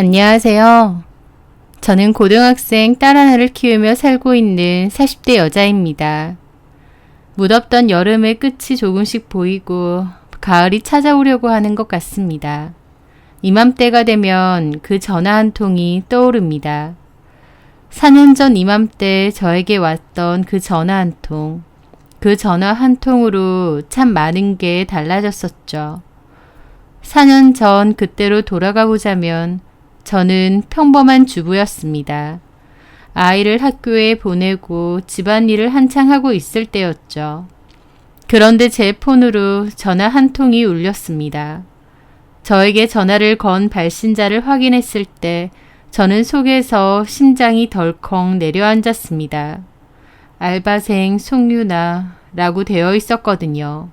안녕하세요. 저는 고등학생 딸 하나를 키우며 살고 있는 40대 여자입니다. 무덥던 여름의 끝이 조금씩 보이고 가을이 찾아오려고 하는 것 같습니다. 이맘때가 되면 그 전화 한 통이 떠오릅니다. 4년 전 이맘때 저에게 왔던 그 전화 한 통. 그 전화 한 통으로 참 많은 게 달라졌었죠. 4년 전 그때로 돌아가 보자면 저는 평범한 주부였습니다. 아이를 학교에 보내고 집안일을 한창 하고 있을 때였죠. 그런데 제 폰으로 전화 한 통이 울렸습니다. 저에게 전화를 건 발신자를 확인했을 때 저는 속에서 심장이 덜컥 내려앉았습니다. 알바생 송유나라고 되어 있었거든요.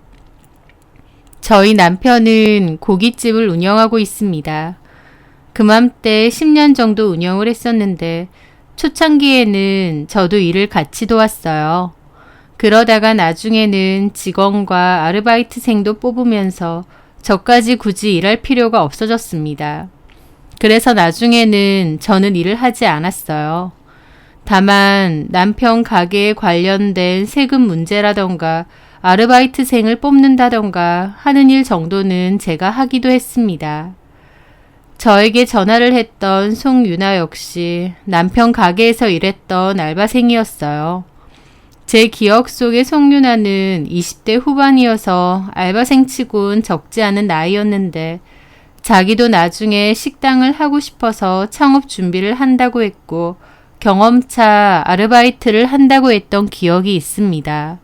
저희 남편은 고깃집을 운영하고 있습니다. 그맘때 10년 정도 운영을 했었는데 초창기에는 저도 일을 같이 도왔어요. 그러다가 나중에는 직원과 아르바이트생도 뽑으면서 저까지 굳이 일할 필요가 없어졌습니다. 그래서 나중에는 저는 일을 하지 않았어요. 다만 남편 가게에 관련된 세금 문제라던가 아르바이트생을 뽑는다던가 하는 일 정도는 제가 하기도 했습니다. 저에게 전화를 했던 송유나 역시 남편 가게에서 일했던 알바생이었어요. 제 기억 속의 송유나는 20대 후반이어서 알바생치곤 적지 않은 나이였는데 자기도 나중에 식당을 하고 싶어서 창업 준비를 한다고 했고 경험차 아르바이트를 한다고 했던 기억이 있습니다.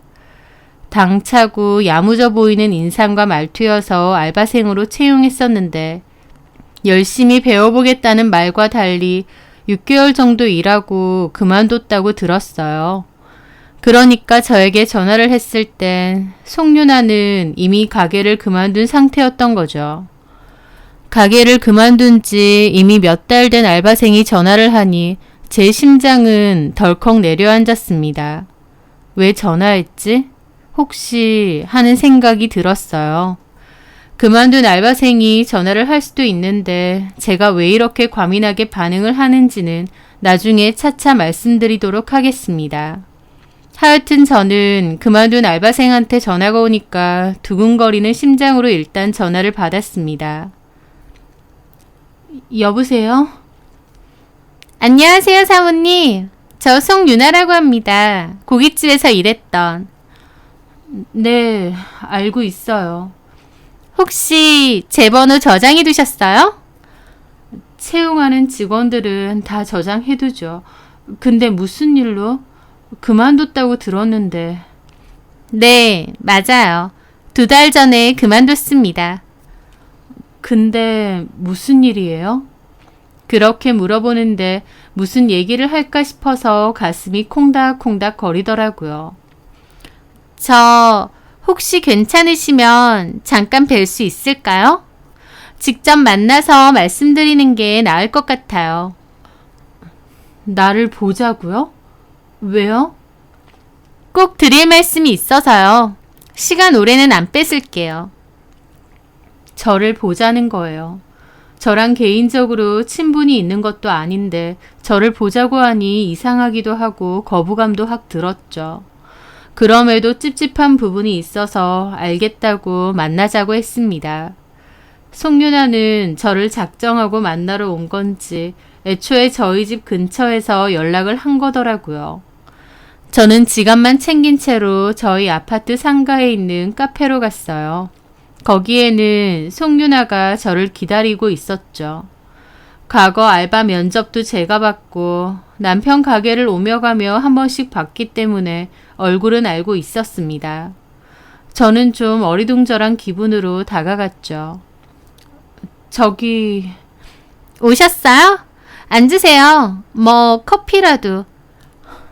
당차고 야무져 보이는 인상과 말투여서 알바생으로 채용했었는데 열심히 배워보겠다는 말과 달리 6개월 정도 일하고 그만뒀다고 들었어요. 그러니까 저에게 전화를 했을 땐 송유나는 이미 가게를 그만둔 상태였던 거죠. 가게를 그만둔 지 이미 몇 달 된 알바생이 전화를 하니 제 심장은 덜컥 내려앉았습니다. 왜 전화했지? 혹시 하는 생각이 들었어요. 그만둔 알바생이 전화를 할 수도 있는데 제가 왜 이렇게 과민하게 반응을 하는지는 나중에 차차 말씀드리도록 하겠습니다. 하여튼 저는 그만둔 알바생한테 전화가 오니까 두근거리는 심장으로 일단 전화를 받았습니다. 여보세요? 안녕하세요, 사모님. 저 송유나라고 합니다. 고깃집에서 일했던. 네, 알고 있어요. 혹시 제 번호 저장해 두셨어요? 채용하는 직원들은 다 저장해 두죠. 근데 무슨 일로? 그만뒀다고 들었는데. 네, 맞아요. 2달 전에 그만뒀습니다. 근데 무슨 일이에요? 그렇게 물어보는데 무슨 얘기를 할까 싶어서 가슴이 콩닥콩닥 거리더라고요. 저 혹시 괜찮으시면 잠깐 뵐 수 있을까요? 직접 만나서 말씀드리는 게 나을 것 같아요. 나를 보자고요? 왜요? 꼭 드릴 말씀이 있어서요. 시간 오래는 안 뺏을게요. 저를 보자는 거예요. 저랑 개인적으로 친분이 있는 것도 아닌데 저를 보자고 하니 이상하기도 하고 거부감도 확 들었죠. 그럼에도 찝찝한 부분이 있어서 알겠다고 만나자고 했습니다. 송유나는 저를 작정하고 만나러 온 건지 애초에 저희 집 근처에서 연락을 한 거더라고요. 저는 지갑만 챙긴 채로 저희 아파트 상가에 있는 카페로 갔어요. 거기에는 송유나가 저를 기다리고 있었죠. 과거 알바 면접도 제가 받고 남편 가게를 오며 가며 한 번씩 봤기 때문에 얼굴은 알고 있었습니다. 저는 좀 어리둥절한 기분으로 다가갔죠. 저기... 오셨어요? 앉으세요. 뭐 커피라도.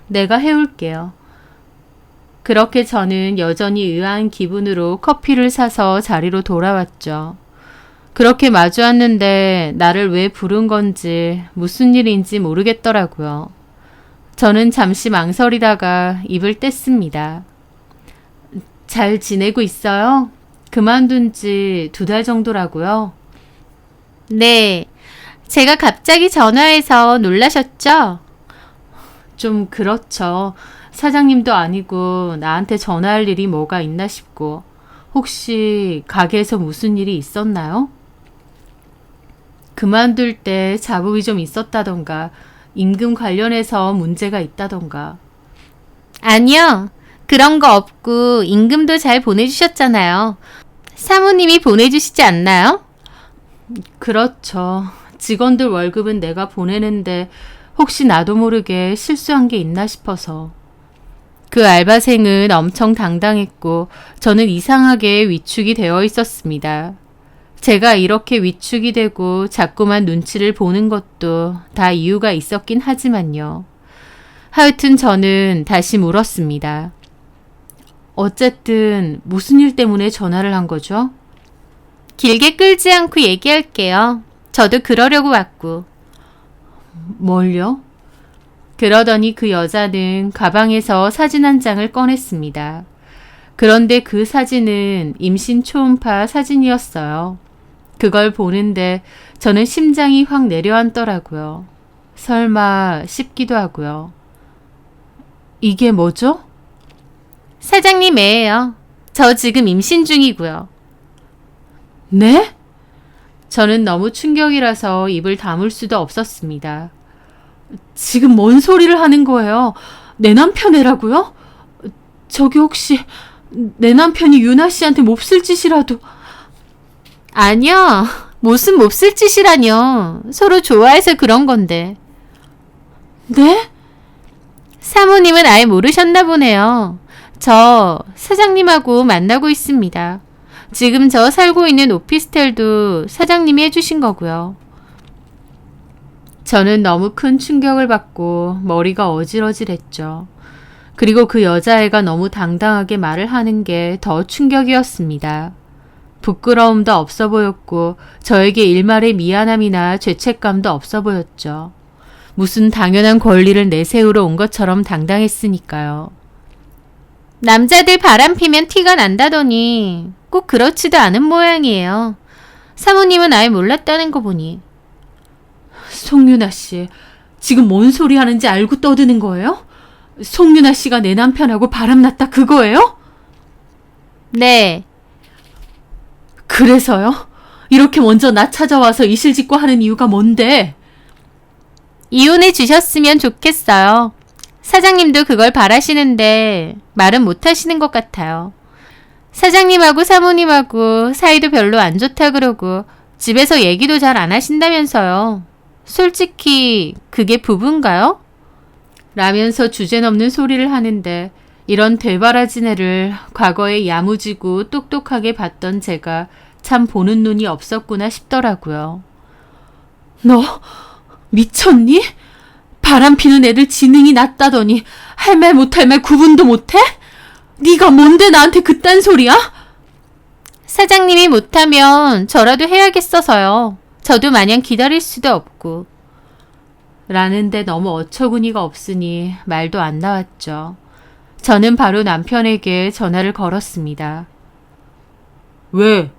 내가 해올게요. 그렇게 저는 여전히 의아한 기분으로 커피를 사서 자리로 돌아왔죠. 그렇게 마주왔는데 나를 왜 부른 건지 무슨 일인지 모르겠더라고요. 저는 잠시 망설이다가 입을 뗐습니다. 잘 지내고 있어요? 그만둔 지 2달 정도라고요? 네. 제가 갑자기 전화해서 놀라셨죠? 좀 그렇죠. 사장님도 아니고 나한테 전화할 일이 뭐가 있나 싶고. 혹시 가게에서 무슨 일이 있었나요? 그만둘 때 자국이 좀 있었다던가 임금 관련해서 문제가 있다던가. 아니요. 그런 거 없고 임금도 잘 보내주셨잖아요. 사모님이 보내주시지 않나요? 그렇죠. 직원들 월급은 내가 보내는데 혹시 나도 모르게 실수한 게 있나 싶어서. 그 알바생은 엄청 당당했고 저는 이상하게 위축이 되어 있었습니다. 제가 이렇게 위축이 되고 자꾸만 눈치를 보는 것도 다 이유가 있었긴 하지만요. 하여튼 저는 다시 물었습니다. 어쨌든 무슨 일 때문에 전화를 한 거죠? 길게 끌지 않고 얘기할게요. 저도 그러려고 왔고. 뭘요? 그러더니 그 여자는 가방에서 사진 한 장을 꺼냈습니다. 그런데 그 사진은 임신 초음파 사진이었어요. 그걸 보는데 저는 심장이 확 내려앉더라고요. 설마 싶기도 하고요. 이게 뭐죠? 사장님 애예요. 저 지금 임신 중이고요. 네? 저는 너무 충격이라서 입을 다물 수도 없었습니다. 지금 뭔 소리를 하는 거예요? 내 남편 애라고요? 저기 혹시 내 남편이 유나 씨한테 몹쓸 짓이라도... 아니요. 무슨 몹쓸 짓이라뇨. 서로 좋아해서 그런 건데. 네? 사모님은 아예 모르셨나 보네요. 저 사장님하고 만나고 있습니다. 지금 저 살고 있는 오피스텔도 사장님이 해주신 거고요. 저는 너무 큰 충격을 받고 머리가 어질어질했죠. 그리고 그 여자애가 너무 당당하게 말을 하는 게 더 충격이었습니다. 부끄러움도 없어 보였고 저에게 일말의 미안함이나 죄책감도 없어 보였죠. 무슨 당연한 권리를 내세우러 온 것처럼 당당했으니까요. 남자들 바람피면 티가 난다더니 꼭 그렇지도 않은 모양이에요. 사모님은 아예 몰랐다는 거 보니. 송유나 씨, 지금 뭔 소리 하는지 알고 떠드는 거예요? 송유나 씨가 내 남편하고 바람났다 그거예요? 네. 그래서요? 이렇게 먼저 나 찾아와서 이실직고 하는 이유가 뭔데? 이혼해 주셨으면 좋겠어요. 사장님도 그걸 바라시는데 말은 못 하시는 것 같아요. 사장님하고 사모님하고 사이도 별로 안 좋다 그러고 집에서 얘기도 잘 안 하신다면서요. 솔직히 그게 부부인가요? 라면서 주제넘는 소리를 하는데 이런 되바라진 애를 과거에 야무지고 똑똑하게 봤던 제가 참 보는 눈이 없었구나 싶더라고요. 너 미쳤니? 바람피는 애들 지능이 낮다더니 할 말 못할 말 구분도 못해? 네가 뭔데 나한테 그딴 소리야? 사장님이 못하면 저라도 해야겠어서요. 저도 마냥 기다릴 수도 없고. 라는데 너무 어처구니가 없으니 말도 안 나왔죠. 저는 바로 남편에게 전화를 걸었습니다. 왜?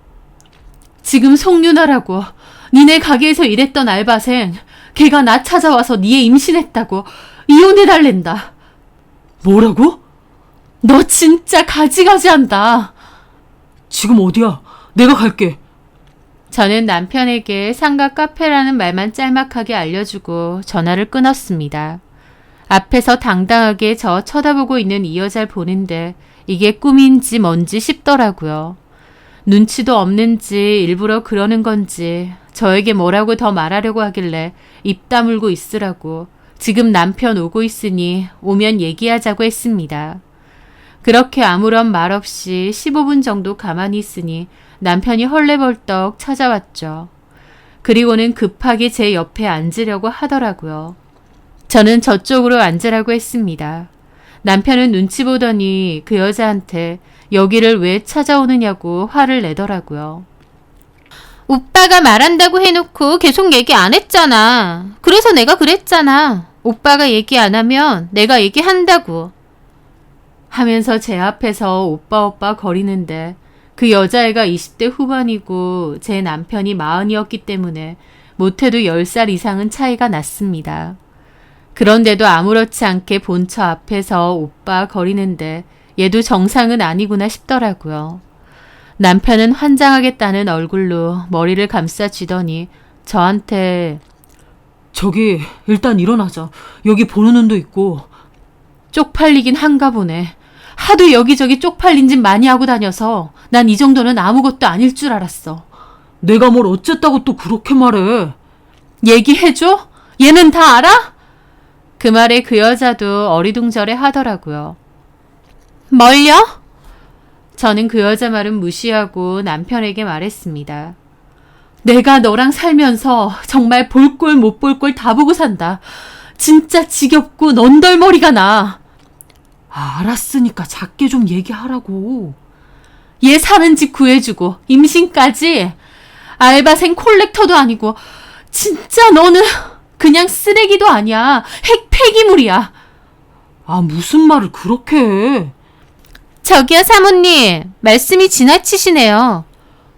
지금 송유나라고 니네 가게에서 일했던 알바생 걔가 나 찾아와서 니애 임신했다고 이혼해달랜다. 뭐라고? 너 진짜 가지가지한다. 지금 어디야? 내가 갈게. 저는 남편에게 상가 카페라는 말만 짤막하게 알려주고 전화를 끊었습니다. 앞에서 당당하게 저 쳐다보고 있는 이 여자를 보는데 이게 꿈인지 뭔지 싶더라고요. 눈치도 없는지 일부러 그러는 건지 저에게 뭐라고 더 말하려고 하길래 입 다물고 있으라고 지금 남편 오고 있으니 오면 얘기하자고 했습니다. 그렇게 아무런 말 없이 15분 정도 가만히 있으니 남편이 헐레벌떡 찾아왔죠. 그리고는 급하게 제 옆에 앉으려고 하더라고요. 저는 저쪽으로 앉으라고 했습니다. 남편은 눈치 보더니 그 여자한테 여기를 왜 찾아오느냐고 화를 내더라고요. 오빠가 말한다고 해놓고 계속 얘기 안 했잖아. 그래서 내가 그랬잖아. 오빠가 얘기 안 하면 내가 얘기한다고. 하면서 제 앞에서 오빠 거리는데 그 여자애가 20대 후반이고 제 남편이 40이었기 때문에 못해도 10살 이상은 차이가 났습니다. 그런데도 아무렇지 않게 본처 앞에서 오빠 거리는데 얘도 정상은 아니구나 싶더라고요. 남편은 환장하겠다는 얼굴로 머리를 감싸쥐더니 저한테 저기 일단 일어나자. 여기 보는 눈도 있고. 쪽팔리긴 한가 보네. 하도 여기저기 쪽팔린 짓 많이 하고 다녀서 난 이 정도는 아무것도 아닐 줄 알았어. 내가 뭘 어쨌다고 또 그렇게 말해. 얘기해줘? 얘는 다 알아? 그 말에 그 여자도 어리둥절해 하더라고요. 뭘요? 저는 그 여자 말은 무시하고 남편에게 말했습니다. 내가 너랑 살면서 정말 볼 꼴 못 볼 꼴 다 보고 산다. 진짜 지겹고 넌덜머리가 나. 알았으니까 작게 좀 얘기하라고. 얘 사는 집 구해주고 임신까지. 알바생 콜렉터도 아니고 진짜 너는 그냥 쓰레기도 아니야. 핵 폐기물이야. 아, 무슨 말을 그렇게 해. 저기요 사모님, 말씀이 지나치시네요.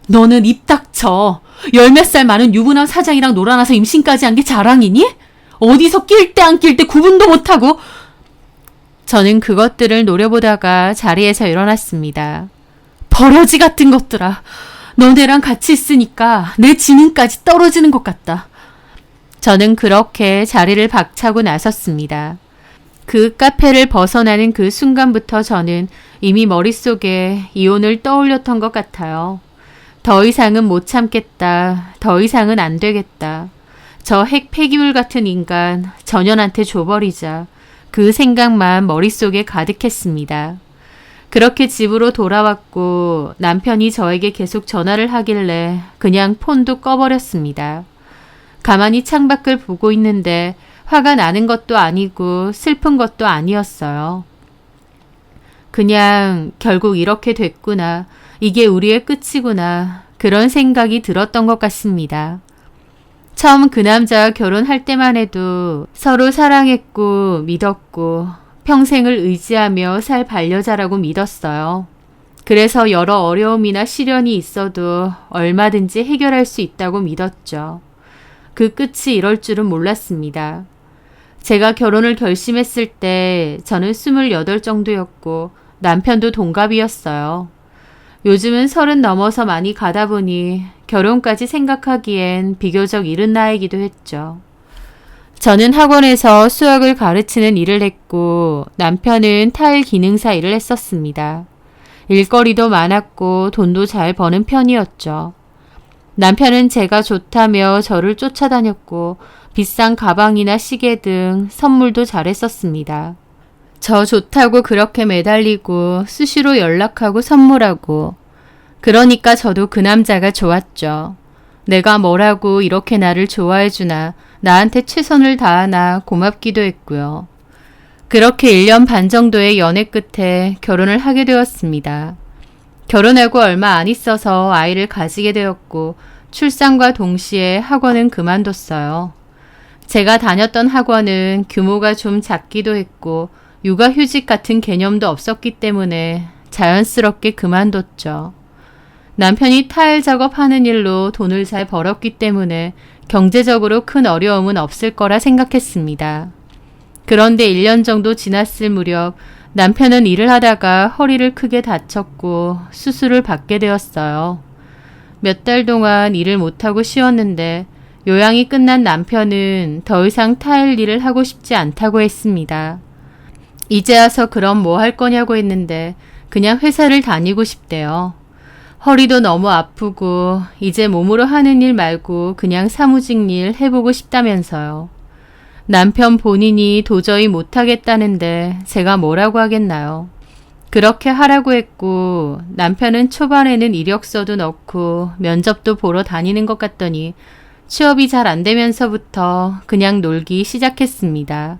너는 입 닥쳐. 10몇 살 많은 유부남 사장이랑 놀아나서 임신까지 한 게 자랑이니? 어디서 낄 때 안 낄 때 구분도 못하고. 저는 그것들을 노려보다가 자리에서 일어났습니다. 버러지 같은 것들아. 너네랑 같이 있으니까 내 지능까지 떨어지는 것 같다. 저는 그렇게 자리를 박차고 나섰습니다. 그 카페를 벗어나는 그 순간부터 저는 이미 머릿속에 이혼을 떠올렸던 것 같아요. 더 이상은 못 참겠다. 더 이상은 안 되겠다. 저 핵 폐기물 같은 인간 전현한테 줘버리자. 그 생각만 머릿속에 가득했습니다. 그렇게 집으로 돌아왔고 남편이 저에게 계속 전화를 하길래 그냥 폰도 꺼버렸습니다. 가만히 창밖을 보고 있는데 화가 나는 것도 아니고 슬픈 것도 아니었어요. 그냥 결국 이렇게 됐구나. 이게 우리의 끝이구나. 그런 생각이 들었던 것 같습니다. 처음 그 남자와 결혼할 때만 해도 서로 사랑했고 믿었고 평생을 의지하며 살 반려자라고 믿었어요. 그래서 여러 어려움이나 시련이 있어도 얼마든지 해결할 수 있다고 믿었죠. 그 끝이 이럴 줄은 몰랐습니다. 제가 결혼을 결심했을 때 저는 28 정도였고 남편도 동갑이었어요. 요즘은 30 넘어서 많이 가다 보니 결혼까지 생각하기엔 비교적 이른 나이기도 했죠. 저는 학원에서 수학을 가르치는 일을 했고 남편은 타일 기능사 일을 했었습니다. 일거리도 많았고 돈도 잘 버는 편이었죠. 남편은 제가 좋다며 저를 쫓아다녔고 비싼 가방이나 시계 등 선물도 잘했었습니다. 저 좋다고 그렇게 매달리고 수시로 연락하고 선물하고 그러니까 저도 그 남자가 좋았죠. 내가 뭐라고 이렇게 나를 좋아해주나 나한테 최선을 다하나 고맙기도 했고요. 그렇게 1년 반 정도의 연애 끝에 결혼을 하게 되었습니다. 결혼하고 얼마 안 있어서 아이를 가지게 되었고 출산과 동시에 학원은 그만뒀어요. 제가 다녔던 학원은 규모가 좀 작기도 했고 육아휴직 같은 개념도 없었기 때문에 자연스럽게 그만뒀죠. 남편이 타일 작업하는 일로 돈을 잘 벌었기 때문에 경제적으로 큰 어려움은 없을 거라 생각했습니다. 그런데 1년 정도 지났을 무렵 남편은 일을 하다가 허리를 크게 다쳤고 수술을 받게 되었어요. 몇 달 동안 일을 못하고 쉬었는데 요양이 끝난 남편은 더 이상 타일 일을 하고 싶지 않다고 했습니다. 이제 와서 그럼 뭐 할 거냐고 했는데 그냥 회사를 다니고 싶대요. 허리도 너무 아프고 이제 몸으로 하는 일 말고 그냥 사무직 일 해보고 싶다면서요. 남편 본인이 도저히 못하겠다는데 제가 뭐라고 하겠나요. 그렇게 하라고 했고 남편은 초반에는 이력서도 넣고 면접도 보러 다니는 것 같더니 취업이 잘 안 되면서부터 그냥 놀기 시작했습니다.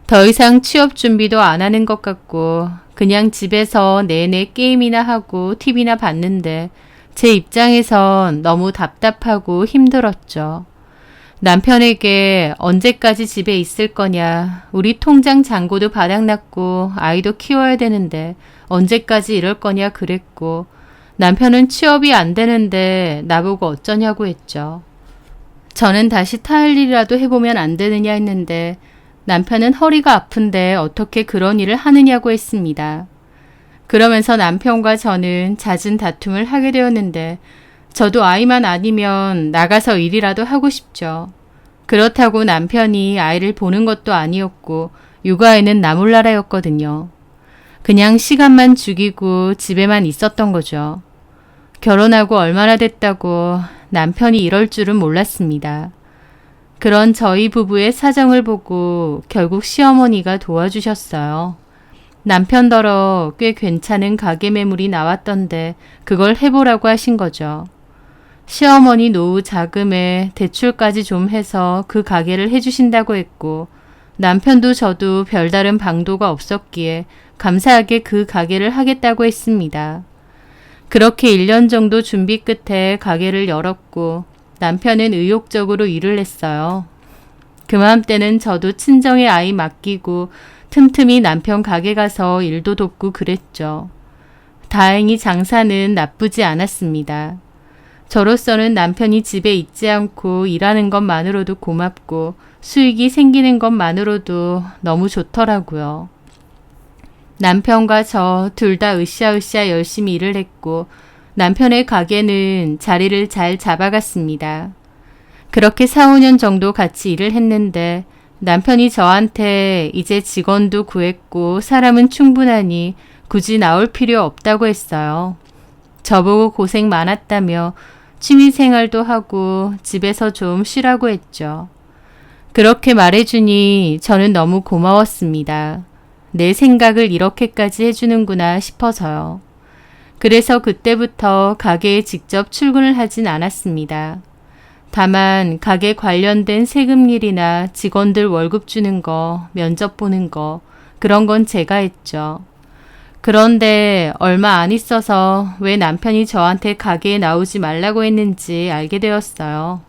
더 이상 취업 준비도 안 하는 것 같고 그냥 집에서 내내 게임이나 하고 TV나 봤는데 제 입장에선 너무 답답하고 힘들었죠. 남편에게 언제까지 집에 있을 거냐, 우리 통장 잔고도 바닥났고 아이도 키워야 되는데 언제까지 이럴 거냐 그랬고 남편은 취업이 안 되는데 나보고 어쩌냐고 했죠. 저는 다시 타일 일이라도 해보면 안 되느냐 했는데 남편은 허리가 아픈데 어떻게 그런 일을 하느냐고 했습니다. 그러면서 남편과 저는 잦은 다툼을 하게 되었는데 저도 아이만 아니면 나가서 일이라도 하고 싶죠. 그렇다고 남편이 아이를 보는 것도 아니었고 육아에는 나 몰라라였거든요. 그냥 시간만 죽이고 집에만 있었던 거죠. 결혼하고 얼마나 됐다고 남편이 이럴 줄은 몰랐습니다. 그런 저희 부부의 사정을 보고 결국 시어머니가 도와주셨어요. 남편더러 꽤 괜찮은 가게 매물이 나왔던데 그걸 해보라고 하신 거죠. 시어머니 노후 자금에 대출까지 좀 해서 그 가게를 해주신다고 했고 남편도 저도 별다른 방도가 없었기에 감사하게 그 가게를 하겠다고 했습니다. 그렇게 1년 정도 준비 끝에 가게를 열었고 남편은 의욕적으로 일을 했어요. 그맘때는 저도 친정에 아이 맡기고 틈틈이 남편 가게 가서 일도 돕고 그랬죠. 다행히 장사는 나쁘지 않았습니다. 저로서는 남편이 집에 있지 않고 일하는 것만으로도 고맙고 수익이 생기는 것만으로도 너무 좋더라고요. 남편과 저 둘 다 으쌰으쌰 열심히 일을 했고 남편의 가게는 자리를 잘 잡아갔습니다. 그렇게 4, 5년 정도 같이 일을 했는데 남편이 저한테 이제 직원도 구했고 사람은 충분하니 굳이 나올 필요 없다고 했어요. 저보고 고생 많았다며 취미생활도 하고 집에서 좀 쉬라고 했죠. 그렇게 말해주니 저는 너무 고마웠습니다. 내 생각을 이렇게까지 해주는구나 싶어서요. 그래서 그때부터 가게에 직접 출근을 하진 않았습니다. 다만 가게 관련된 세금 일이나 직원들 월급 주는 거, 면접 보는 거 그런 건 제가 했죠. 그런데 얼마 안 있어서 왜 남편이 저한테 가게에 나오지 말라고 했는지 알게 되었어요.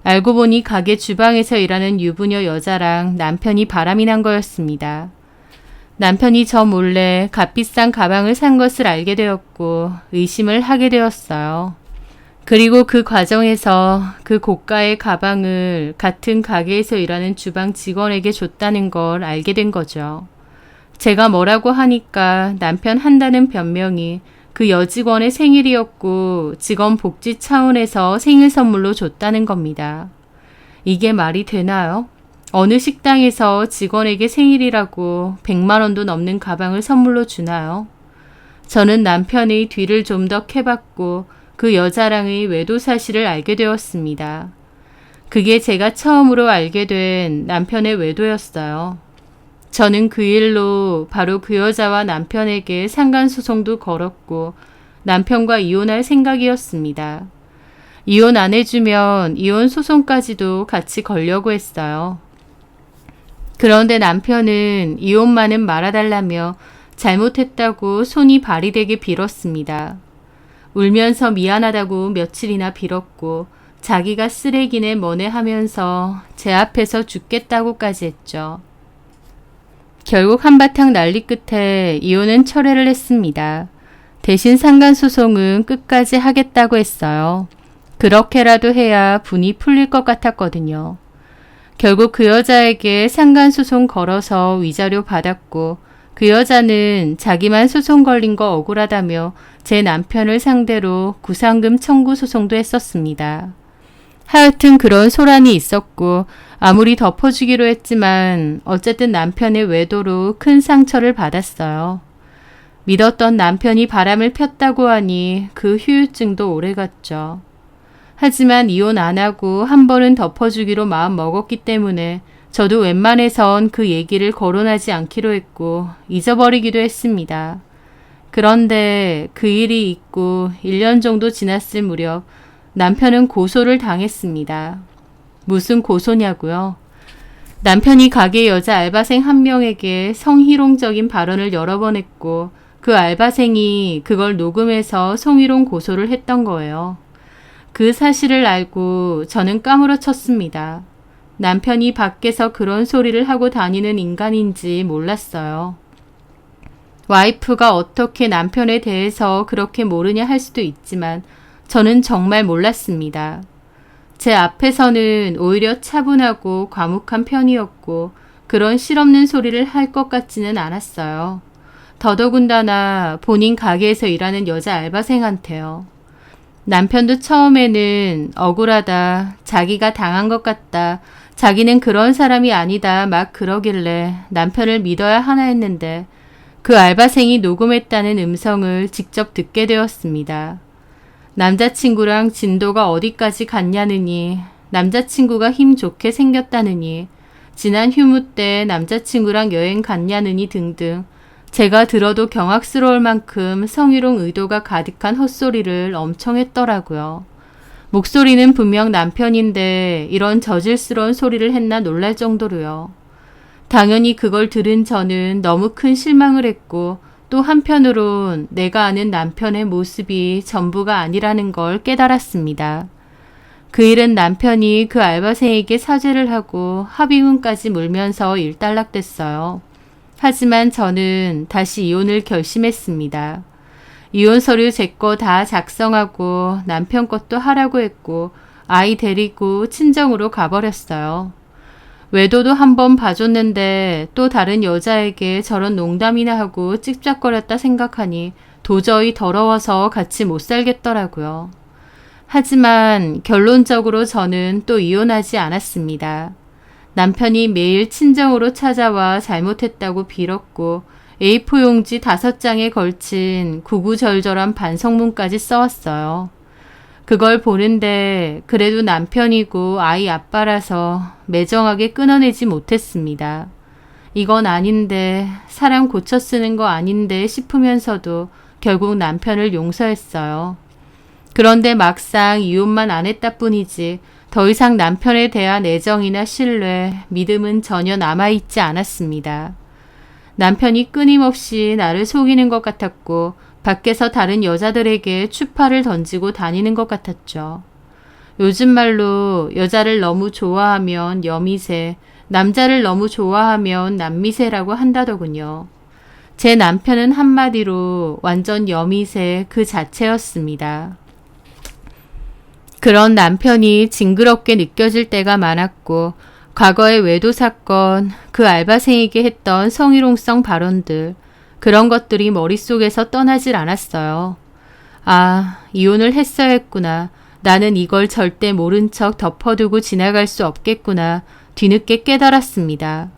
알고 보니 가게 주방에서 일하는 유부녀 여자랑 남편이 바람이 난 거였습니다. 남편이 저 몰래 값비싼 가방을 산 것을 알게 되었고 의심을 하게 되었어요. 그리고 그 과정에서 그 고가의 가방을 같은 가게에서 일하는 주방 직원에게 줬다는 걸 알게 된 거죠. 제가 뭐라고 하니까 남편 한다는 변명이 그 여직원의 생일이었고 직원 복지 차원에서 생일 선물로 줬다는 겁니다. 이게 말이 되나요? 어느 식당에서 직원에게 생일이라고 100만 원도 넘는 가방을 선물로 주나요? 저는 남편의 뒤를 좀 더 캐봤고 그 여자랑의 외도 사실을 알게 되었습니다. 그게 제가 처음으로 알게 된 남편의 외도였어요. 저는 그 일로 바로 그 여자와 남편에게 상간소송도 걸었고 남편과 이혼할 생각이었습니다. 이혼 안 해주면 이혼 소송까지도 같이 걸려고 했어요. 그런데 남편은 이혼만은 말아달라며 잘못했다고 손이 발이 되게 빌었습니다. 울면서 미안하다고 며칠이나 빌었고 자기가 쓰레기네 뭐네 하면서 제 앞에서 죽겠다고까지 했죠. 결국 한바탕 난리 끝에 이혼은 철회를 했습니다. 대신 상간소송은 끝까지 하겠다고 했어요. 그렇게라도 해야 분이 풀릴 것 같았거든요. 결국 그 여자에게 상간소송 걸어서 위자료 받았고 그 여자는 자기만 소송 걸린 거 억울하다며 제 남편을 상대로 구상금 청구 소송도 했었습니다. 하여튼 그런 소란이 있었고 아무리 덮어주기로 했지만 어쨌든 남편의 외도로 큰 상처를 받았어요. 믿었던 남편이 바람을 폈다고 하니 그 후유증도 오래갔죠. 하지만 이혼 안 하고 한 번은 덮어주기로 마음 먹었기 때문에 저도 웬만해선 그 얘기를 거론하지 않기로 했고 잊어버리기도 했습니다. 그런데 그 일이 있고 1년 정도 지났을 무렵 남편은 고소를 당했습니다. 무슨 고소냐고요? 남편이 가게 여자 알바생 한 명에게 성희롱적인 발언을 여러 번 했고 그 알바생이 그걸 녹음해서 성희롱 고소를 했던 거예요. 그 사실을 알고 저는 까무러쳤습니다. 남편이 밖에서 그런 소리를 하고 다니는 인간인지 몰랐어요. 와이프가 어떻게 남편에 대해서 그렇게 모르냐 할 수도 있지만 저는 정말 몰랐습니다. 제 앞에서는 오히려 차분하고 과묵한 편이었고 그런 실없는 소리를 할 것 같지는 않았어요. 더더군다나 본인 가게에서 일하는 여자 알바생한테요. 남편도 처음에는 억울하다, 자기가 당한 것 같다, 자기는 그런 사람이 아니다 막 그러길래 남편을 믿어야 하나 했는데 그 알바생이 녹음했다는 음성을 직접 듣게 되었습니다. 남자친구랑 진도가 어디까지 갔냐느니, 남자친구가 힘 좋게 생겼다느니, 지난 휴무 때 남자친구랑 여행 갔냐느니 등등 제가 들어도 경악스러울 만큼 성희롱 의도가 가득한 헛소리를 엄청 했더라고요. 목소리는 분명 남편인데 이런 저질스러운 소리를 했나 놀랄 정도로요. 당연히 그걸 들은 저는 너무 큰 실망을 했고 또 한편으론 내가 아는 남편의 모습이 전부가 아니라는 걸 깨달았습니다. 그 일은 남편이 그 알바생에게 사죄를 하고 합의금까지 물면서 일단락됐어요. 하지만 저는 다시 이혼을 결심했습니다. 이혼 서류 제 거 다 작성하고 남편 것도 하라고 했고 아이 데리고 친정으로 가버렸어요. 외도도 한번 봐줬는데 또 다른 여자에게 저런 농담이나 하고 찝쩍거렸다 생각하니 도저히 더러워서 같이 못 살겠더라고요. 하지만 결론적으로 저는 또 이혼하지 않았습니다. 남편이 매일 친정으로 찾아와 잘못했다고 빌었고 A4 용지 5장에 걸친 구구절절한 반성문까지 써왔어요. 그걸 보는데 그래도 남편이고 아이 아빠라서 매정하게 끊어내지 못했습니다. 이건 아닌데, 사람 고쳐 쓰는 거 아닌데 싶으면서도 결국 남편을 용서했어요. 그런데 막상 이혼만 안 했다 뿐이지 더 이상 남편에 대한 애정이나 신뢰, 믿음은 전혀 남아있지 않았습니다. 남편이 끊임없이 나를 속이는 것 같았고 밖에서 다른 여자들에게 추파를 던지고 다니는 것 같았죠. 요즘 말로 여자를 너무 좋아하면 여미새, 남자를 너무 좋아하면 남미새라고 한다더군요. 제 남편은 한마디로 완전 여미새 그 자체였습니다. 그런 남편이 징그럽게 느껴질 때가 많았고 과거의 외도 사건, 그 알바생에게 했던 성희롱성 발언들, 그런 것들이 머릿속에서 떠나질 않았어요. 아, 이혼을 했어야 했구나. 나는 이걸 절대 모른 척 덮어두고 지나갈 수 없겠구나. 뒤늦게 깨달았습니다.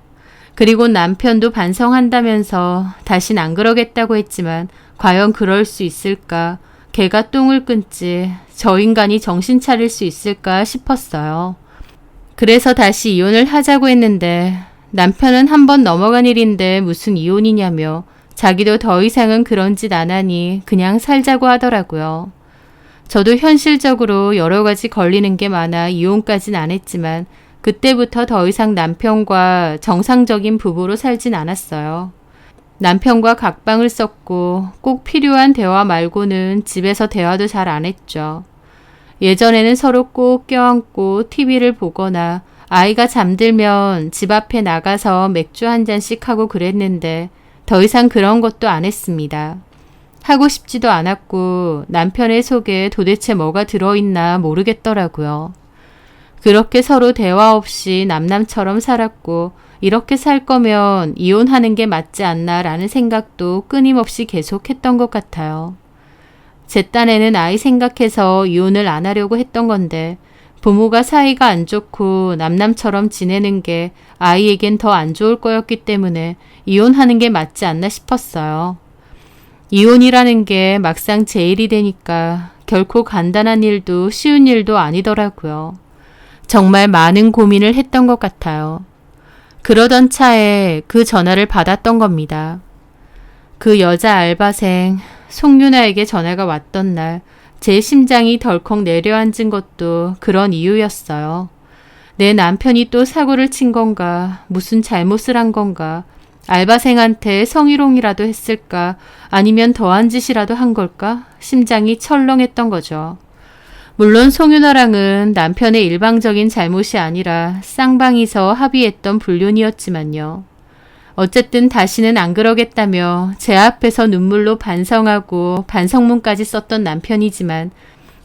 그리고 남편도 반성한다면서 다신 안 그러겠다고 했지만 과연 그럴 수 있을까? 개가 똥을 끊지 저 인간이 정신 차릴 수 있을까 싶었어요. 그래서 다시 이혼을 하자고 했는데 남편은 한번 넘어간 일인데 무슨 이혼이냐며 자기도 더 이상은 그런 짓 안 하니 그냥 살자고 하더라고요. 저도 현실적으로 여러 가지 걸리는 게 많아 이혼까진 안 했지만 그때부터 더 이상 남편과 정상적인 부부로 살진 않았어요. 남편과 각방을 썼고 꼭 필요한 대화 말고는 집에서 대화도 잘 안 했죠. 예전에는 서로 꼭 껴안고 TV를 보거나 아이가 잠들면 집 앞에 나가서 맥주 한 잔씩 하고 그랬는데 더 이상 그런 것도 안 했습니다. 하고 싶지도 않았고 남편의 속에 도대체 뭐가 들어있나 모르겠더라고요. 그렇게 서로 대화 없이 남남처럼 살았고 이렇게 살 거면 이혼하는 게 맞지 않나 라는 생각도 끊임없이 계속했던 것 같아요. 제 딴에는 아이 생각해서 이혼을 안 하려고 했던 건데 부모가 사이가 안 좋고 남남처럼 지내는 게 아이에겐 더 안 좋을 거였기 때문에 이혼하는 게 맞지 않나 싶었어요. 이혼이라는 게 막상 제 일이 되니까 결코 간단한 일도 쉬운 일도 아니더라고요. 정말 많은 고민을 했던 것 같아요. 그러던 차에 그 전화를 받았던 겁니다. 그 여자 알바생 송윤아에게 전화가 왔던 날 제 심장이 덜컥 내려앉은 것도 그런 이유였어요. 내 남편이 또 사고를 친 건가, 무슨 잘못을 한 건가, 알바생한테 성희롱이라도 했을까, 아니면 더한 짓이라도 한 걸까? 심장이 철렁했던 거죠. 물론 송윤아랑은 남편의 일방적인 잘못이 아니라 쌍방이서 합의했던 불륜이었지만요. 어쨌든 다시는 안 그러겠다며 제 앞에서 눈물로 반성하고 반성문까지 썼던 남편이지만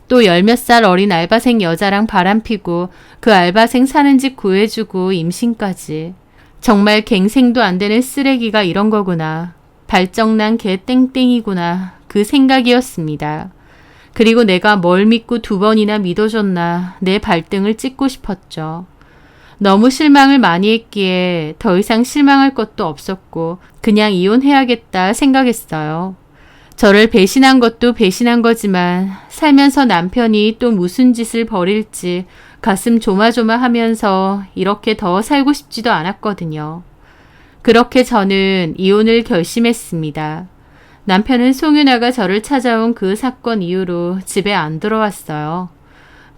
또 열 몇 살 어린 알바생 여자랑 바람피고 그 알바생 사는 집 구해주고 임신까지. 정말 갱생도 안 되는 쓰레기가 이런 거구나. 발정난 개 땡땡이구나. 그 생각이었습니다. 그리고 내가 뭘 믿고 2번이나 믿어줬나 내 발등을 찍고 싶었죠. 너무 실망을 많이 했기에 더 이상 실망할 것도 없었고 그냥 이혼해야겠다 생각했어요. 저를 배신한 것도 배신한 거지만 살면서 남편이 또 무슨 짓을 벌일지 가슴 조마조마하면서 이렇게 더 살고 싶지도 않았거든요. 그렇게 저는 이혼을 결심했습니다. 남편은 송윤아가 저를 찾아온 그 사건 이후로 집에 안 들어왔어요.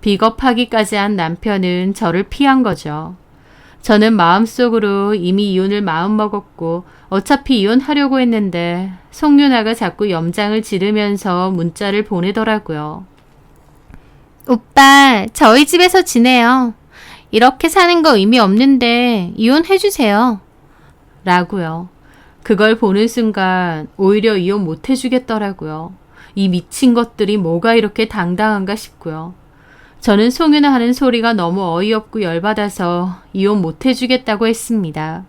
비겁하기까지 한 남편은 저를 피한 거죠. 저는 마음속으로 이미 이혼을 마음먹었고 어차피 이혼하려고 했는데 송윤아가 자꾸 염장을 지르면서 문자를 보내더라고요. 오빠, 저희 집에서 지내요. 이렇게 사는 거 의미 없는데 이혼해주세요. 라고요. 그걸 보는 순간 오히려 이혼 못 해주겠더라고요. 이 미친 것들이 뭐가 이렇게 당당한가 싶고요. 저는 송윤아 하는 소리가 너무 어이없고 열받아서 이혼 못 해주겠다고 했습니다.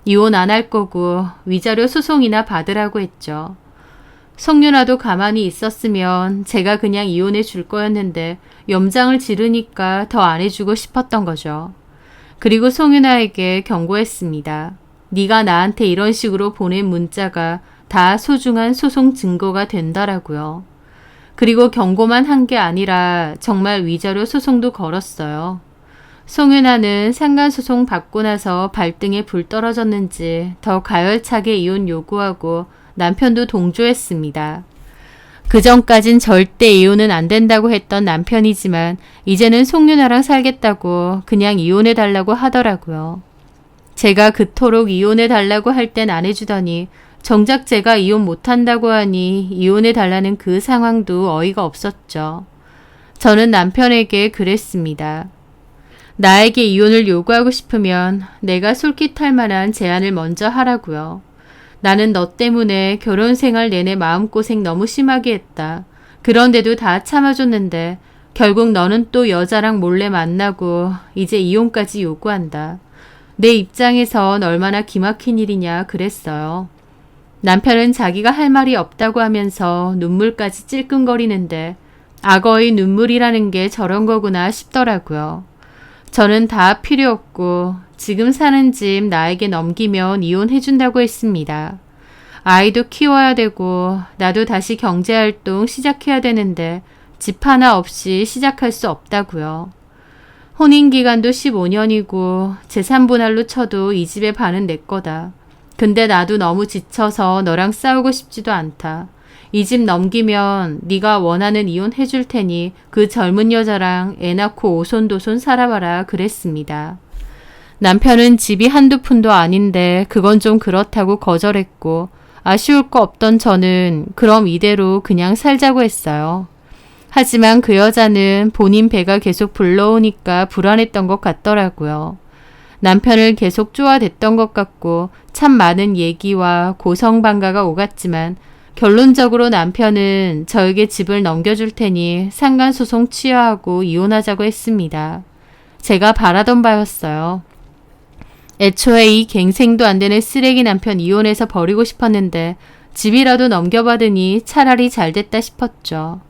이혼 안 할 거고 위자료 소송이나 받으라고 했죠. 송윤아도 가만히 있었으면 제가 그냥 이혼해 줄 거였는데 염장을 지르니까 더 안 해주고 싶었던 거죠. 그리고 송윤아에게 경고했습니다. 네가 나한테 이런 식으로 보낸 문자가 다 소중한 소송 증거가 된다라고요. 그리고 경고만 한 게 아니라 정말 위자료 소송도 걸었어요. 송윤아는 상간소송 받고 나서 발등에 불 떨어졌는지 더 가열차게 이혼 요구하고 남편도 동조했습니다. 그전까진 절대 이혼은 안 된다고 했던 남편이지만 이제는 송윤아랑 살겠다고 그냥 이혼해달라고 하더라고요. 제가 그토록 이혼해달라고 할 땐 안 해주더니 정작 제가 이혼 못한다고 하니 이혼해달라는 그 상황도 어이가 없었죠. 저는 남편에게 그랬습니다. 나에게 이혼을 요구하고 싶으면 내가 솔깃할 만한 제안을 먼저 하라고요. 나는 너 때문에 결혼 생활 내내 마음고생 너무 심하게 했다. 그런데도 다 참아줬는데 결국 너는 또 여자랑 몰래 만나고 이제 이혼까지 요구한다. 내 입장에선 얼마나 기막힌 일이냐 그랬어요. 남편은 자기가 할 말이 없다고 하면서 눈물까지 찔끔거리는데 악어의 눈물이라는 게 저런 거구나 싶더라고요. 저는 다 필요 없고 지금 사는 집 나에게 넘기면 이혼해준다고 했습니다. 아이도 키워야 되고 나도 다시 경제활동 시작해야 되는데 집 하나 없이 시작할 수 없다고요. 혼인기간도 15년이고 재산분할로 쳐도 이 집의 반은 내 거다. 근데 나도 너무 지쳐서 너랑 싸우고 싶지도 않다. 이 집 넘기면 네가 원하는 이혼 해줄 테니 그 젊은 여자랑 애 낳고 오손도손 살아봐라 그랬습니다. 남편은 집이 한두 푼도 아닌데 그건 좀 그렇다고 거절했고 아쉬울 거 없던 저는 그럼 이대로 그냥 살자고 했어요. 하지만 그 여자는 본인 배가 계속 불러오니까 불안했던 것 같더라고요. 남편을 계속 쪼아댔던 것 같고 참 많은 얘기와 고성방가가 오갔지만 결론적으로 남편은 저에게 집을 넘겨줄 테니 상간소송 취하하고 이혼하자고 했습니다. 제가 바라던 바였어요. 애초에 이 갱생도 안 되는 쓰레기 남편 이혼해서 버리고 싶었는데 집이라도 넘겨받으니 차라리 잘됐다 싶었죠.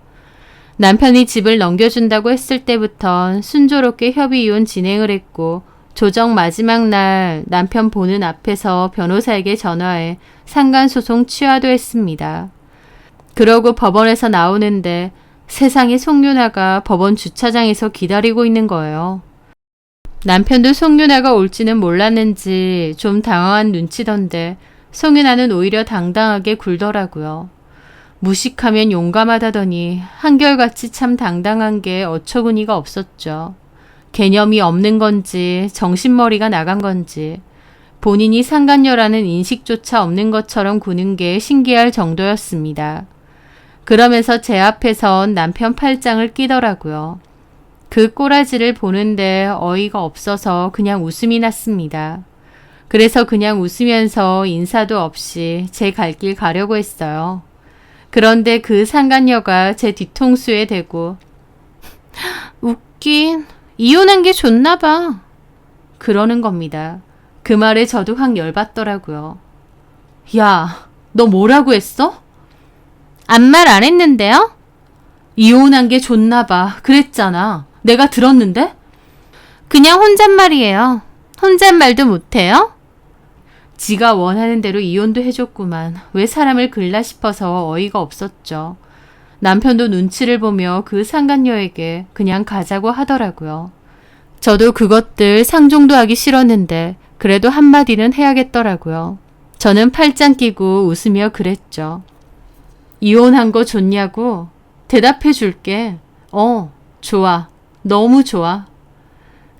남편이 집을 넘겨준다고 했을 때부턴 순조롭게 협의 이혼 진행을 했고 조정 마지막 날 남편 보는 앞에서 변호사에게 전화해 상간소송 취하도 했습니다. 그러고 법원에서 나오는데 세상에 송윤아가 법원 주차장에서 기다리고 있는 거예요. 남편도 송윤아가 올지는 몰랐는지 좀 당황한 눈치던데 송윤아는 오히려 당당하게 굴더라고요. 무식하면 용감하다더니 한결같이 참 당당한 게 어처구니가 없었죠. 개념이 없는 건지 정신머리가 나간 건지 본인이 상간녀라는 인식조차 없는 것처럼 구는 게 신기할 정도였습니다. 그러면서 제 앞에선 남편 팔짱을 끼더라고요. 그 꼬라지를 보는데 어이가 없어서 그냥 웃음이 났습니다. 그래서 그냥 웃으면서 인사도 없이 제 갈 길 가려고 했어요. 그런데 그 상간녀가 제 뒤통수에 대고 웃긴. 이혼한 게 좋나 봐. 그러는 겁니다. 그 말에 저도 확 열받더라고요. 야, 너 뭐라고 했어? 아무 말 안 했는데요? 이혼한 게 좋나 봐. 그랬잖아. 내가 들었는데? 그냥 혼잣말이에요. 혼잣말도 못해요? 지가 원하는 대로 이혼도 해줬구만. 왜 사람을 글라 싶어서 어이가 없었죠. 남편도 눈치를 보며 그 상간녀에게 그냥 가자고 하더라고요. 저도 그것들 상종도 하기 싫었는데 그래도 한마디는 해야겠더라고요. 저는 팔짱 끼고 웃으며 그랬죠. 이혼한 거 좋냐고? 대답해 줄게. 좋아. 너무 좋아.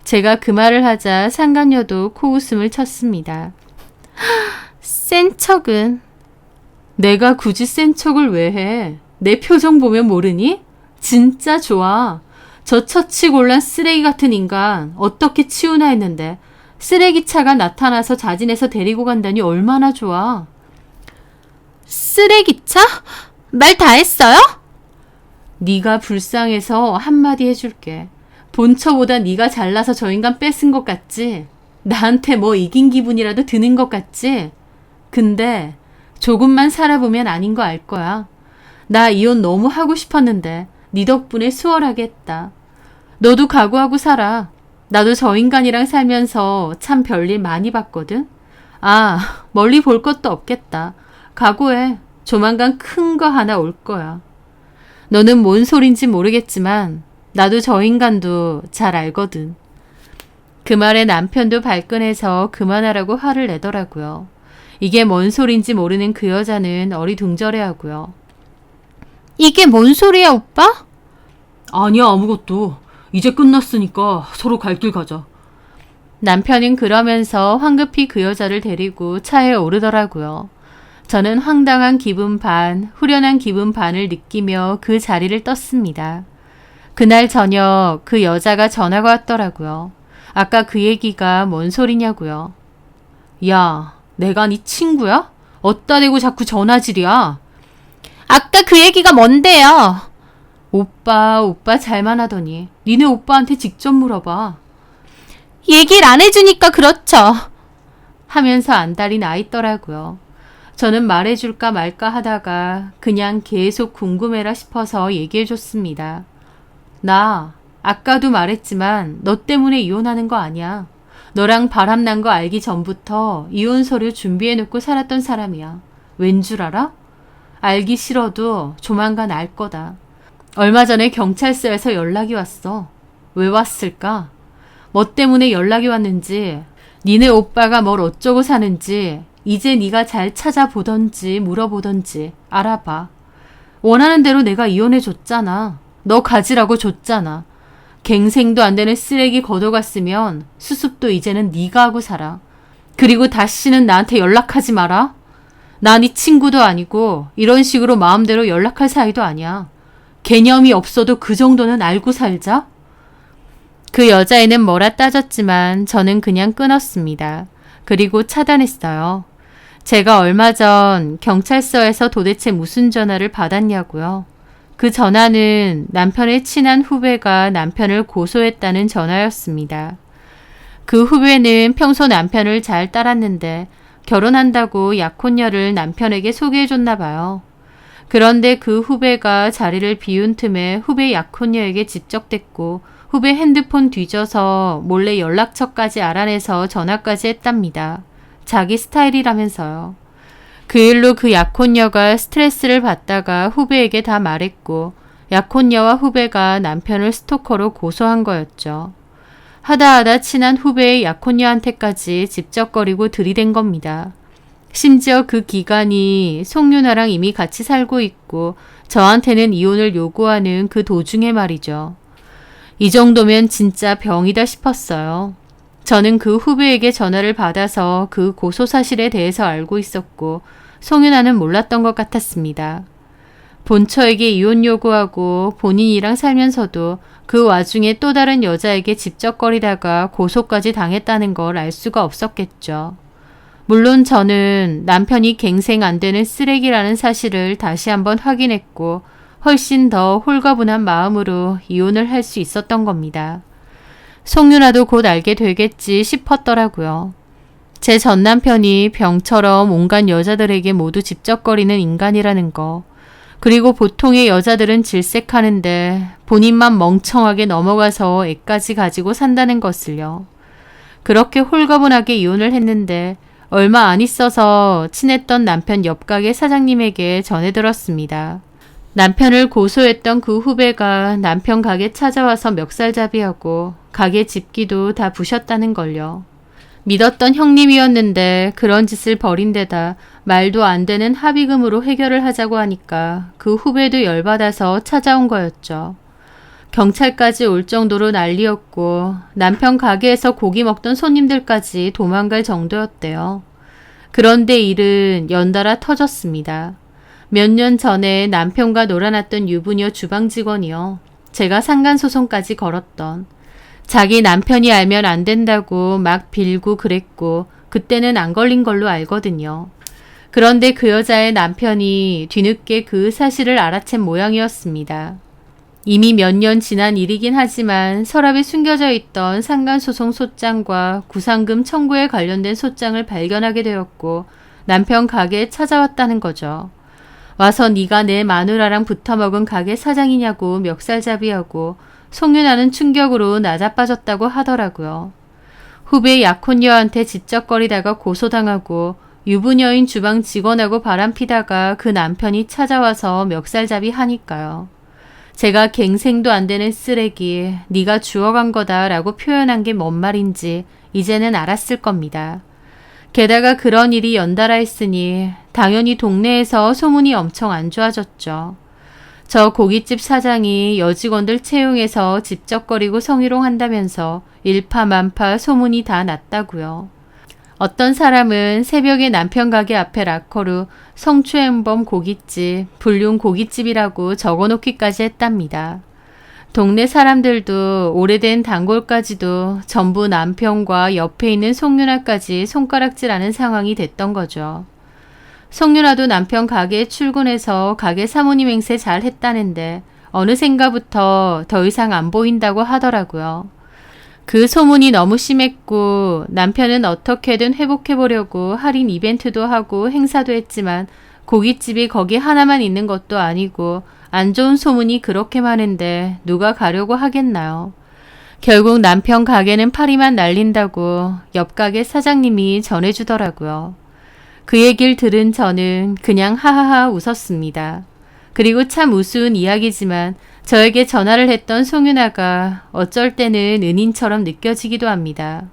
제가 그 말을 하자 상간녀도 코웃음을 쳤습니다. 센 척은. 내가 굳이 센 척을 왜 해? 내 표정 보면 모르니? 진짜 좋아. 저 처치곤란 쓰레기 같은 인간 어떻게 치우나 했는데 쓰레기차가 나타나서 자진해서 데리고 간다니 얼마나 좋아. 쓰레기차? 말 다 했어요? 네가 불쌍해서 한마디 해줄게. 본처보다 네가 잘나서 저 인간 뺏은 것 같지? 나한테 뭐 이긴 기분이라도 드는 것 같지? 근데 조금만 살아보면 아닌 거 알 거야. 나 이혼 너무 하고 싶었는데 네 덕분에 수월하게 했다. 너도 각오하고 살아. 나도 저 인간이랑 살면서 참 별일 많이 봤거든. 멀리 볼 것도 없겠다. 각오해. 조만간 큰 거 하나 올 거야. 너는 뭔 소린지 모르겠지만 나도 저 인간도 잘 알거든. 그 말에 남편도 발끈해서 그만하라고 화를 내더라고요. 이게 뭔 소린지 모르는 그 여자는 어리둥절해하고요. 이게 뭔 소리야, 오빠? 아니야, 아무것도. 이제 끝났으니까 서로 갈 길 가자. 남편은 그러면서 황급히 그 여자를 데리고 차에 오르더라고요. 저는 황당한 기분 반, 후련한 기분 반을 느끼며 그 자리를 떴습니다. 그날 저녁 그 여자가 전화가 왔더라고요. 아까 그 얘기가 뭔 소리냐고요. 야, 내가 네 친구야? 어따 대고 자꾸 전화질이야. 아까 그 얘기가 뭔데요? 오빠 잘만 하더니 니네 오빠한테 직접 물어봐. 얘기를 안 해주니까 그렇죠. 하면서 안달이 나 있더라고요. 저는 말해줄까 말까 하다가 그냥 계속 궁금해라 싶어서 얘기해줬습니다. 나 아까도 말했지만 너 때문에 이혼하는 거 아니야. 너랑 바람난 거 알기 전부터 이혼 서류 준비해놓고 살았던 사람이야. 왠 줄 알아? 알기 싫어도 조만간 알 거다. 얼마 전에 경찰서에서 연락이 왔어. 왜 왔을까? 뭐 때문에 연락이 왔는지, 니네 오빠가 뭘 어쩌고 사는지 이제 네가 잘 찾아보던지 물어보던지 알아봐. 원하는 대로 내가 이혼해줬잖아. 너 가지라고 줬잖아. 갱생도 안 되는 쓰레기 걷어갔으면 수습도 이제는 네가 하고 살아. 그리고 다시는 나한테 연락하지 마라. 나 네 친구도 아니고 이런 식으로 마음대로 연락할 사이도 아니야. 개념이 없어도 그 정도는 알고 살자. 그 여자애는 뭐라 따졌지만 저는 그냥 끊었습니다. 그리고 차단했어요. 제가 얼마 전 경찰서에서 도대체 무슨 전화를 받았냐고요. 그 전화는 남편의 친한 후배가 남편을 고소했다는 전화였습니다. 그 후배는 평소 남편을 잘 따랐는데 결혼한다고 약혼녀를 남편에게 소개해줬나 봐요. 그런데 그 후배가 자리를 비운 틈에 후배 약혼녀에게 집적됐고 후배 핸드폰 뒤져서 몰래 연락처까지 알아내서 전화까지 했답니다. 자기 스타일이라면서요. 그 일로 그 약혼녀가 스트레스를 받다가 후배에게 다 말했고 약혼녀와 후배가 남편을 스토커로 고소한 거였죠. 하다 친한 후배의 약혼녀한테까지 집적거리고 들이댄 겁니다. 심지어 그 기간이 송윤아랑 이미 같이 살고 있고 저한테는 이혼을 요구하는 그 도중에 말이죠. 이 정도면 진짜 병이다 싶었어요. 저는 그 후배에게 전화를 받아서 그 고소 사실에 대해서 알고 있었고 송윤아는 몰랐던 것 같았습니다. 본처에게 이혼 요구하고 본인이랑 살면서도 그 와중에 또 다른 여자에게 집적거리다가 고소까지 당했다는 걸 알 수가 없었겠죠. 물론 저는 남편이 갱생 안 되는 쓰레기라는 사실을 다시 한번 확인했고 훨씬 더 홀가분한 마음으로 이혼을 할 수 있었던 겁니다. 송윤아도 곧 알게 되겠지 싶었더라고요. 제 전남편이 병처럼 온갖 여자들에게 모두 집적거리는 인간이라는 거. 그리고 보통의 여자들은 질색하는데 본인만 멍청하게 넘어가서 애까지 가지고 산다는 것을요. 그렇게 홀가분하게 이혼을 했는데 얼마 안 있어서 친했던 남편 옆가게 사장님에게 전해 들었습니다. 남편을 고소했던 그 후배가 남편 가게 찾아와서 멱살잡이하고 가게 집기도 다 부셨다는 걸요. 믿었던 형님이었는데 그런 짓을 벌인 데다 말도 안 되는 합의금으로 해결을 하자고 하니까 그 후배도 열받아서 찾아온 거였죠. 경찰까지 올 정도로 난리였고 남편 가게에서 고기 먹던 손님들까지 도망갈 정도였대요. 그런데 일은 연달아 터졌습니다. 몇 년 전에 남편과 놀아났던 유부녀 주방 직원이요. 제가 상간소송까지 걸었던. 자기 남편이 알면 안 된다고 막 빌고 그랬고 그때는 안 걸린 걸로 알거든요. 그런데 그 여자의 남편이 뒤늦게 그 사실을 알아챈 모양이었습니다. 이미 몇 년 지난 일이긴 하지만 서랍에 숨겨져 있던 상간소송 소장과 구상금 청구에 관련된 소장을 발견하게 되었고 남편 가게에 찾아왔다는 거죠. 와서 네가 내 마누라랑 붙어먹은 가게 사장이냐고 멱살잡이하고 송윤아는 충격으로 나자빠졌다고 하더라고요. 후배 약혼녀한테 지적거리다가 고소당하고 유부녀인 주방 직원하고 바람피다가 그 남편이 찾아와서 멱살잡이 하니까요. 제가 갱생도 안 되는 쓰레기, 네가 주워간 거다 라고 표현한 게 뭔 말인지 이제는 알았을 겁니다. 게다가 그런 일이 연달아 있으니 당연히 동네에서 소문이 엄청 안 좋아졌죠. 저 고깃집 사장이 여직원들 채용해서 집적거리고 성희롱한다면서 일파만파 소문이 다 났다고요. 어떤 사람은 새벽에 남편 가게 앞에 락커로 성추행범 고깃집, 불륜 고깃집이라고 적어놓기까지 했답니다. 동네 사람들도 오래된 단골까지도 전부 남편과 옆에 있는 송윤아까지 손가락질하는 상황이 됐던 거죠. 송윤아도 남편 가게에 출근해서 가게 사모님 행세 잘 했다는데 어느샌가부터 더 이상 안 보인다고 하더라고요. 그 소문이 너무 심했고 남편은 어떻게든 회복해보려고 할인 이벤트도 하고 행사도 했지만 고깃집이 거기 하나만 있는 것도 아니고 안 좋은 소문이 그렇게 많은데 누가 가려고 하겠나요? 결국 남편 가게는 파리만 날린다고 옆 가게 사장님이 전해주더라고요. 그 얘기를 들은 저는 그냥 하하하 웃었습니다. 그리고 참 우스운 이야기지만 저에게 전화를 했던 송윤아가 어쩔 때는 은인처럼 느껴지기도 합니다.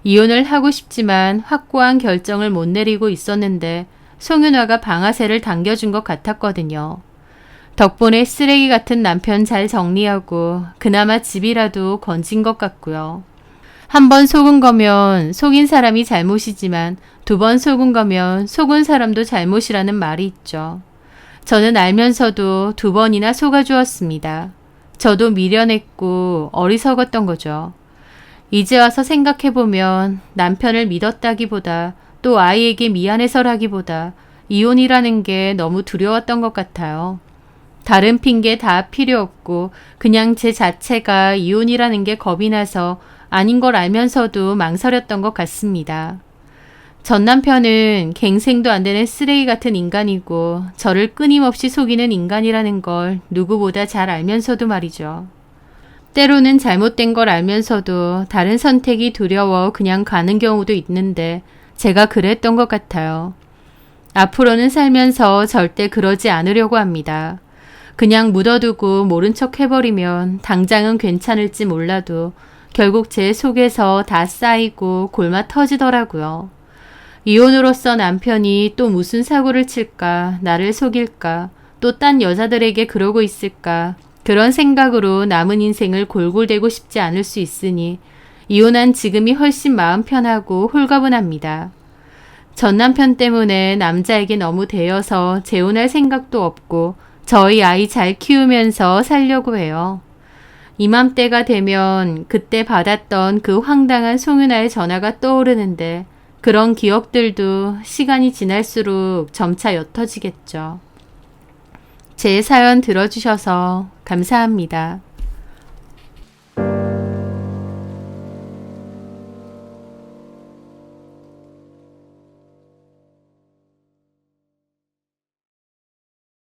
이혼을 하고 싶지만 확고한 결정을 못 내리고 있었는데 송윤아가 방아쇠를 당겨준 것 같았거든요. 덕분에 쓰레기 같은 남편 잘 정리하고 그나마 집이라도 건진 것 같고요. 한 번 속은 거면 속인 사람이 잘못이지만 두 번 속은 거면 속은 사람도 잘못이라는 말이 있죠. 저는 알면서도 두 번이나 속아주었습니다. 저도 미련했고 어리석었던 거죠. 이제 와서 생각해보면 남편을 믿었다기보다 또 아이에게 미안해서라기보다 이혼이라는 게 너무 두려웠던 것 같아요. 다른 핑계 다 필요 없고 그냥 제 자체가 이혼이라는 게 겁이 나서 아닌 걸 알면서도 망설였던 것 같습니다. 전 남편은 갱생도 안 되는 쓰레기 같은 인간이고 저를 끊임없이 속이는 인간이라는 걸 누구보다 잘 알면서도 말이죠. 때로는 잘못된 걸 알면서도 다른 선택이 두려워 그냥 가는 경우도 있는데 제가 그랬던 것 같아요. 앞으로는 살면서 절대 그러지 않으려고 합니다. 그냥 묻어두고 모른 척 해버리면 당장은 괜찮을지 몰라도 결국 제 속에서 다 쌓이고 골마 터지더라고요. 이혼으로써 남편이 또 무슨 사고를 칠까, 나를 속일까, 또 딴 여자들에게 그러고 있을까, 그런 생각으로 남은 인생을 골골대고 싶지 않을 수 있으니 이혼한 지금이 훨씬 마음 편하고 홀가분합니다. 전 남편 때문에 남자에게 너무 대여서 재혼할 생각도 없고 저희 아이 잘 키우면서 살려고 해요. 이맘때가 되면 그때 받았던 그 황당한 송윤아의 전화가 떠오르는데 그런 기억들도 시간이 지날수록 점차 옅어지겠죠. 제 사연 들어주셔서 감사합니다.